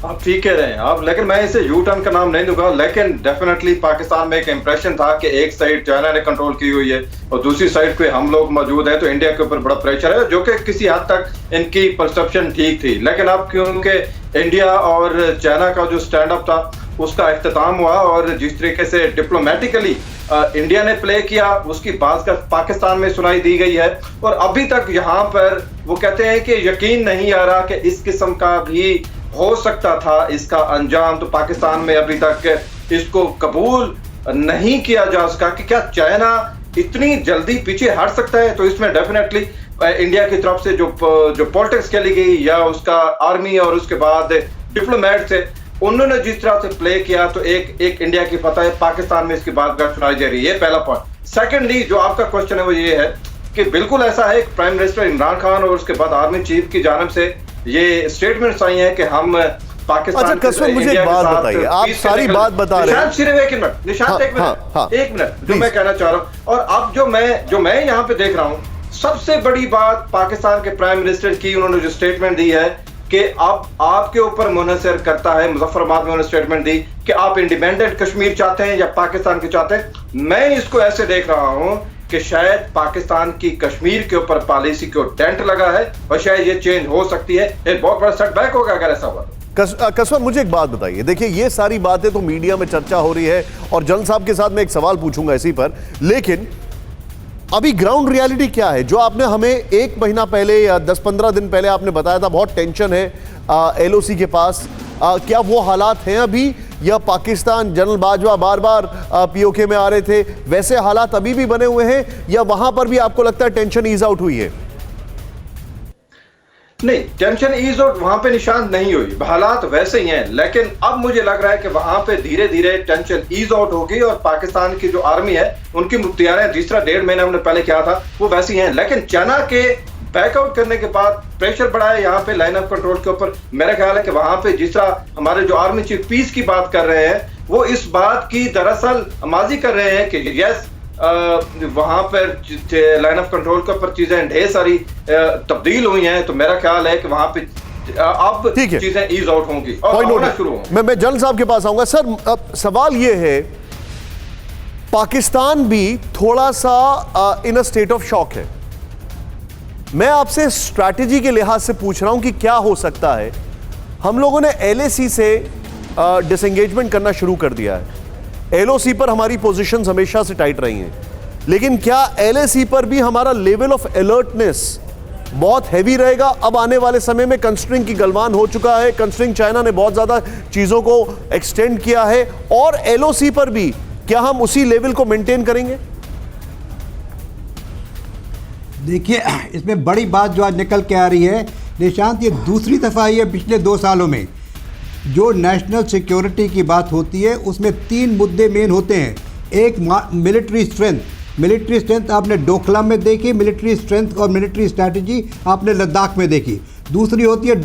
आप ठीक कह रहे हैं आप, लेकिन मैं इसे यू टर्न का नाम नहीं दूंगा। लेकिन डेफिनेटली पाकिस्तान में एक इंप्रेशन था कि एक साइड चाइना ने कंट्रोल की हुई है और दूसरी साइड पे हम लोग मौजूद हैं, तो इंडिया के ऊपर बड़ा प्रेशर है, जो कि किसी हद तक इनकी परसेप्शन ठीक थी। लेकिन अब क्योंकि इंडिया और चाइना का जो स्टैंड अप था उसका इख्तिताम हुआ और जिस तरीके से डिप्लोमेटिकली इंडिया ने प्ले किया उसकी बात का पाकिस्तान में सुनाई दी गई है। और अभी तक यहाँ पर वो कहते हैं कि यकीन नहीं आ रहा कि इस किस्म का भी हो सकता था इसका अंजाम। तो पाकिस्तान में अभी तक इसको कबूल नहीं किया जा सका कि क्या चाइना इतनी जल्दी पीछे हट सकता है। तो इसमें डेफिनेटली इंडिया की तरफ से जो पॉलिटिक्स खेली गई या उसका आर्मी और उसके बाद डिप्लोमेट से उन्होंने जिस तरह से प्ले किया, तो एक इंडिया की पता है पाकिस्तान में इसकी बात सुनाई जा रही है। पहला पॉइंट। सेकेंडली जो आपका क्वेश्चन है वो ये है कि बिल्कुल ऐसा है, प्राइम मिनिस्टर इमरान खान और उसके बाद आर्मी चीफ की जानब से ये स्टेटमेंट्स आई हैं कि हम पाकिस्तान। अच्छा कसवर, मुझे एक बात बताइए, आप सारी बात बता रहे हैं। सिर्फ एक मिनट निशांत, एक मिनट जो मैं कहना चाह रहा हूँ। और अब जो मैं यहाँ पे देख रहा हूँ, सबसे बड़ी बात पाकिस्तान के प्राइम मिनिस्टर की उन्होंने जो स्टेटमेंट दी है कि अब आपके ऊपर मुनहसर करता है। मुजफ्फराबाद में उन्होंने स्टेटमेंट दी कि आप इंडिपेंडेंट कश्मीर चाहते हैं या पाकिस्तान के चाहते हैं। मैं इसको ऐसे देख रहा हूं कि शायद पाकिस्तान की कश्मीर के ऊपर पॉलिसी को डेंट लगा है और शायद ये चेंज हो सकती है। एक बहुत बड़ा सेटबैक होगा अगर ऐसा हुआ। कसवर, मुझे एक बात बताइए। देखिए ये सारी बातें तो मीडिया में चर्चा हो रही है और जन साहब के साथ मैं एक सवाल पूछूंगा इसी पर, लेकिन अभी ग्राउंड रियलिटी क्या है? जो आपने हमें 1 महीना पहले या 10-15 दिन पहले आपने बताया था बहुत टेंशन है एलओसी के पास, क्या वो हालात हैं अभी, या पाकिस्तान जनरल बाजवा बार बार पीओके में आ रहे थे, वैसे हालात अभी भी बने हुए हैं, या वहां पर भी आपको लगता है टेंशन ईज आउट हुई है? नहीं, टेंशन ईज आउट वहां पे निशान नहीं हुई, हालात वैसे ही हैं। लेकिन अब मुझे लग रहा है कि वहां पे धीरे धीरे टेंशन ईज आउट होगी और पाकिस्तान की जो आर्मी है उनकी तैयारियां जिस तरह 1.5 महीना हमने पहले किया था वो वैसी हैं। लेकिन चाइना के बैकआउट करने के बाद प्रेशर बढ़ा है यहाँ पे लाइन ऑफ कंट्रोल के ऊपर। मेरा ख्याल है कि वहां पे जिस तरह हमारे जो आर्मी चीफ पीस की बात कर रहे हैं वो इस बात की दरअसल माजी कर रहे हैं कि यस वहां पर लाइन ऑफ कंट्रोल के ऊपर चीजें ढेर सारी तब्दील हुई हैं। तो मेरा ख्याल है कि वहां पे अब चीजें ईज आउट होंगी और होना शुरू होंगी। मैं जनरल साहब के पास आऊंगा। सर अब सवाल ये है, पाकिस्तान भी थोड़ा सा इन अ स्टेट ऑफ शॉक है। मैं आपसे स्ट्रैटेजी के लिहाज से पूछ रहा हूं कि क्या हो सकता है। हम लोगों ने एलएसी से डिसएंगेजमेंट करना शुरू कर दिया है। एलओसी पर हमारी पोजीशंस हमेशा से टाइट रही हैं, लेकिन क्या एलएसी पर भी हमारा लेवल ऑफ अलर्टनेस बहुत हैवी रहेगा? अब आने वाले समय में कंस्ट्रिंग की गलवान हो चुका है, कंस्ट्रिंग चाइना ने बहुत ज्यादा चीजों को एक्सटेंड किया है, और एलओसी पर भी क्या हम उसी लेवल को मेंटेन करेंगे? देखिए, इसमें बड़ी बात जो आज निकल के आ रही है निशांत, ये दूसरी दफा ही है पिछले 2 सालों में जो नेशनल सिक्योरिटी की बात होती है उसमें 3 मुद्दे मेन होते हैं। एक मिलिट्री स्ट्रेंथ आपने डोकलाम में देखी, मिलिट्री स्ट्रेंथ और मिलिट्री स्ट्रैटेजी आपने लद्दाख में देखी। दूसरी होती है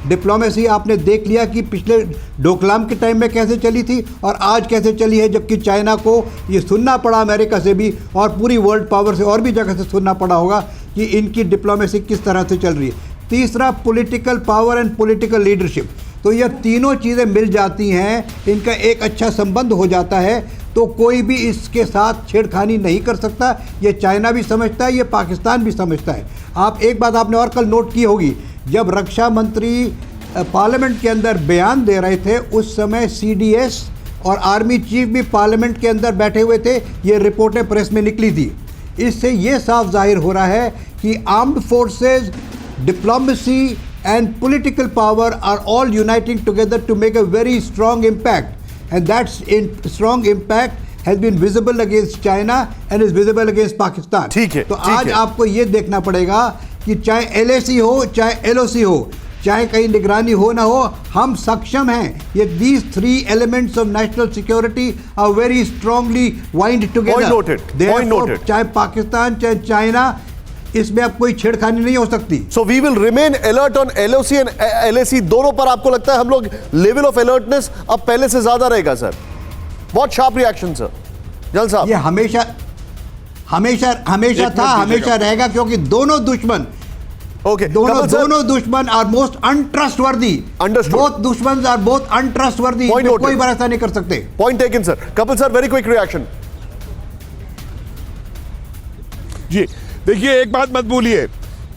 डिप्लोमेसी आपने देख लिया कि पिछले डोकलाम के टाइम में कैसे चली थी और आज कैसे चली है, जबकि चाइना को ये सुनना पड़ा अमेरिका से भी और पूरी वर्ल्ड पावर से और भी जगह से सुनना पड़ा होगा कि इनकी डिप्लोमेसी किस तरह से चल रही है। तीसरा political power and political leadership. तो ये तीनों चीज़ें मिल जाती हैं, इनका एक अच्छा संबंध हो जाता है, तो कोई भी इसके साथ छेड़खानी नहीं कर सकता। ये चाइना भी समझता है, ये पाकिस्तान भी समझता है। आप एक बात आपने और कल नोट की होगी, जब रक्षा मंत्री पार्लियामेंट के अंदर बयान दे रहे थे, उस समय CDS और आर्मी चीफ भी पार्लियामेंट के अंदर बैठे हुए थे। ये रिपोर्टें प्रेस में निकली थी। इससे ये साफ जाहिर हो रहा है कि armed forces, diplomacy and political power are all uniting together to make a very strong impact, and that strong impact has been visible against China and is visible against Pakistan. ठीक है, तो आज आपको ये देखना पड़ेगा कि चाहे LAC हो, चाहे LOC हो, चाहे कहीं निगरानी हो ना हो, हम सक्षम हैं। ये these three elements of national security are very strongly wind together. Point noted. Point noted. चाहे पाकिस्तान चाहे चाइना, इसमें अब कोई छेड़खानी नहीं हो सकती। So we will remain alert on LOC and LAC दोनों पर। आपको लगता है हम लोग लेवल ऑफ अलर्टनेस अब पहले से ज्यादा रहेगा सर? बहुत शार्प रिएक्शन सर जल साहब। ये हमेशा था, हमेशा रहेगा, क्योंकि दोनों दुश्मन दोनों दुश्मन आर मोस्ट अनट्रस्टवर्दी। बोथ दुश्मन आर बोथ अनट्रस्टवर्दी। कोई भरोसा नहीं कर सकते। Point taken sir. Kapil sir, very quick reaction. जी देखिए, एक बात मत भूलिए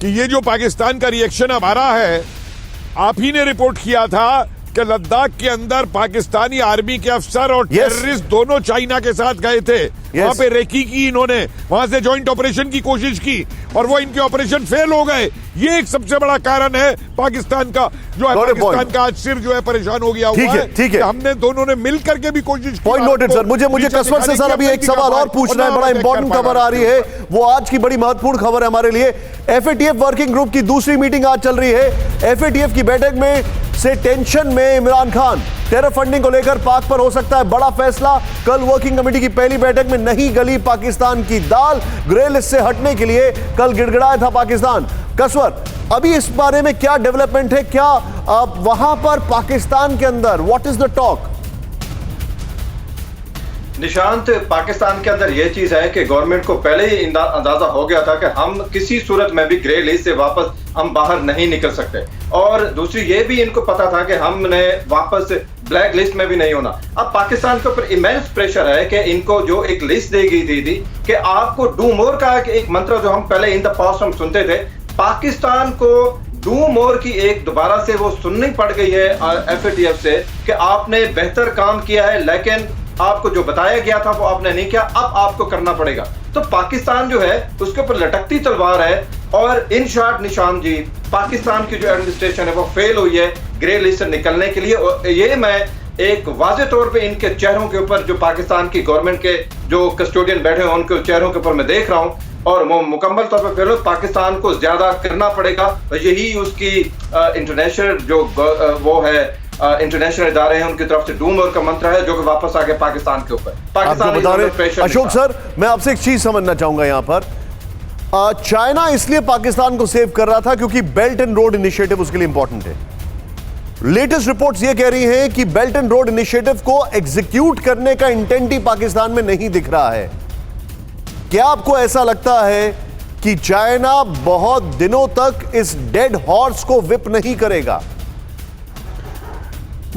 कि ये जो पाकिस्तान का रिएक्शन अब आ रहा है, आप ही ने रिपोर्ट किया था कि लद्दाख के अंदर पाकिस्तानी आर्मी के अफसर और टेररिस्ट दोनों चाइना के साथ गए थे। वहां पे रेकी की इन्होंने, वहां से जॉइंट ऑपरेशन की कोशिश की और वो इनके ऑपरेशन फेल हो गए। ये एक सबसे बड़ा कारण है पाकिस्तान का, जो है पाकिस्तान का आज सिर जो है परेशान हो गया हुआ है। ठीक है, हमने दोनों ने मिल करके भी कोशिश की। Point noted sir. मुझे कसवर से सर अभी एक सवाल और पूछना है। बड़ा इंपॉर्टेंट खबर आ रही है, वो आज की बड़ी महत्वपूर्ण खबर है हमारे लिए। FATF वर्किंग ग्रुप की दूसरी मीटिंग आज चल रही है। FATF की बैठक में से टेंशन में इमरान खान। टेरर फंडिंग को लेकर पाक पर हो सकता है बड़ा फैसला। कल वर्किंग कमेटी की पहली बैठक में नहीं गली पाकिस्तान की दाल। ग्रे लिस्ट से हटने के लिए कल गिड़गिड़ाया था पाकिस्तान। कसवर, अभी इस बारे में क्या डेवलपमेंट है? क्या वहां पर पाकिस्तान के अंदर what is the talk? Nishant, Pakistan के अंदर यह चीज है कि गवर्नमेंट को पहले ही अंदाजा हो गया था कि हम किसी सूरत में भी ग्रे लिस्ट से वापस हम बाहर नहीं निकल सकते, और दूसरी ये भी इनको पता था कि हमने वापस ब्लैक लिस्ट में भी नहीं होना। अब पाकिस्तान के ऊपर इमेंस प्रेशर है कि इनको जो एक लिस्ट दी गई थी कि आपको डू मोर का एक मंत्र जो हम पहले इन द पास्ट हम सुनते थे, पाकिस्तान को डू मोर की एक दोबारा से वो सुननी पड़ गई है FATF से कि आपने बेहतर काम किया है, लेकिन आपको जो बताया गया था वो आपने नहीं किया, अब आपको करना पड़ेगा। तो पाकिस्तान जो है उसके ऊपर लटकती तलवार है, और इन शॉर्ट निशान जी, पाकिस्तान की जो एडमिनिस्ट्रेशन है वो फेल हुई है ग्रे लिस्ट से निकलने के लिए। और ये मैं एक वाज़े तौर पे इनके चेहरों के ऊपर, जो पाकिस्तान की गवर्नमेंट के जो कस्टोडियन बैठे हैं उनके चेहरों के ऊपर मैं देख रहा हूँ, और वो मुकम्मल तौर पर फेल हो। पाकिस्तान को ज्यादा करना पड़ेगा, यही उसकी इंटरनेशनल जो वो है इंटरनेशनल इदारे हैं उनकी तरफ से डू मोर का मंत्र है, जो कि वापस आ गया पाकिस्तान के ऊपर। पाकिस्तान अशोक सर, मैं आपसे एक चीज समझना चाहूंगा यहां पर। चाइना इसलिए पाकिस्तान को सेव कर रहा था क्योंकि बेल्ट एंड रोड इनिशिएटिव उसके लिए इंपॉर्टेंट है। लेटेस्ट रिपोर्ट्स ये कह रही हैं कि बेल्ट एंड रोड इनिशिएटिव को एग्जीक्यूट करने का इंटेंट ही पाकिस्तान में नहीं दिख रहा है। क्या आपको ऐसा लगता है कि चाइना बहुत दिनों तक इस डेड हॉर्स को विप नहीं करेगा?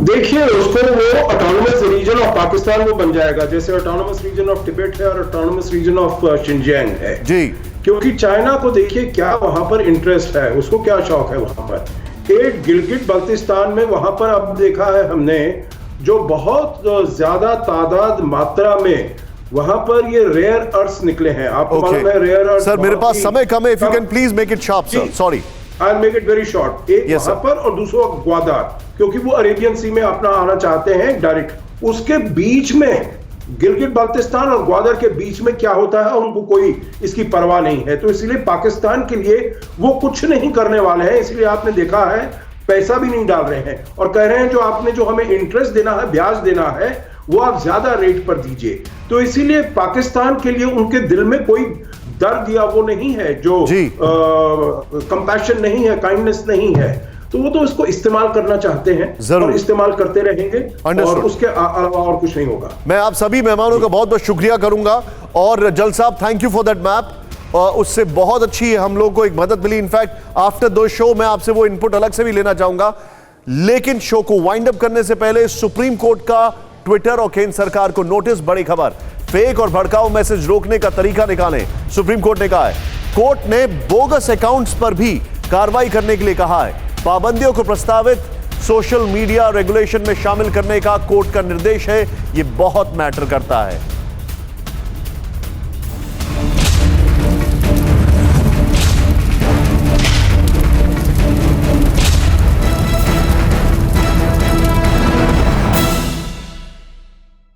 देखिए, उसको वो ऑटोनोमस रीजन ऑफ पाकिस्तान वो बन जाएगा, जैसे ऑटोनोमस रीजन ऑफ तिब्बत है और ऑटोनोमस रीजन ऑफ शिनजियांग है जी। क्योंकि चाइना को देखिए क्या वहां पर इंटरेस्ट है, उसको क्या शौक है वहां पर। एक गिलगिट बल्तिस्तान में वहां पर अब देखा है हमने, जो बहुत ज्यादा तादाद मात्रा में वहां पर ये रेयर अर्थ्स निकले हैं। आपको मालूम है रेयर अर्थ? सर मेरे पास समय कम है, if you can please make it sharp sir. Sorry, I make it very short. एक वहां पर और दूसरा ग्वादार, क्योंकि वो अरेबियन सी में अपना आना चाहते हैं डायरेक्ट। उसके बीच में गिलगिट बाल्तिस्तान और ग्वादर के बीच में क्या होता है उनको कोई इसकी परवाह नहीं है। तो इसलिए पाकिस्तान के लिए वो कुछ नहीं करने वाले हैं। इसलिए आपने देखा है पैसा भी नहीं डाल रहे हैं और कह रहे हैं जो आपने जो हमें इंटरेस्ट देना है, ब्याज देना है, वो आप ज्यादा रेट पर दीजिए। तो इसीलिए पाकिस्तान के लिए उनके दिल में कोई दर्द या वो नहीं है, जो कंपैशन नहीं है, काइंडनेस नहीं है। तो वो तो इसको इस्तेमाल करना चाहते हैं और इस्तेमाल करते रहेंगे और उसके अलावा और कुछ नहीं होगा। मैं आप सभी मेहमानों का बहुत बहुत शुक्रिया करूंगा और जल साहब thank you for that map. उससे बहुत अच्छी हम लोग को एक मदद मिली। इनफैक्ट आफ्टर दो शो मैं आपसे वो इनपुट अलग से भी लेना चाहूंगा। लेकिन शो को वाइंड अप करने से पहले सुप्रीम कोर्ट का ट्विटर और केंद्र सरकार को नोटिस। बड़ी खबर, फेक और भड़काऊ मैसेज रोकने का तरीका निकालें, सुप्रीम कोर्ट ने कहा है। कोर्ट ने बोगस अकाउंट्स पर भी कार्रवाई करने के लिए कहा है। पाबंदियों को प्रस्तावित सोशल मीडिया रेगुलेशन में शामिल करने का कोर्ट का निर्देश है। यह बहुत मैटर करता है।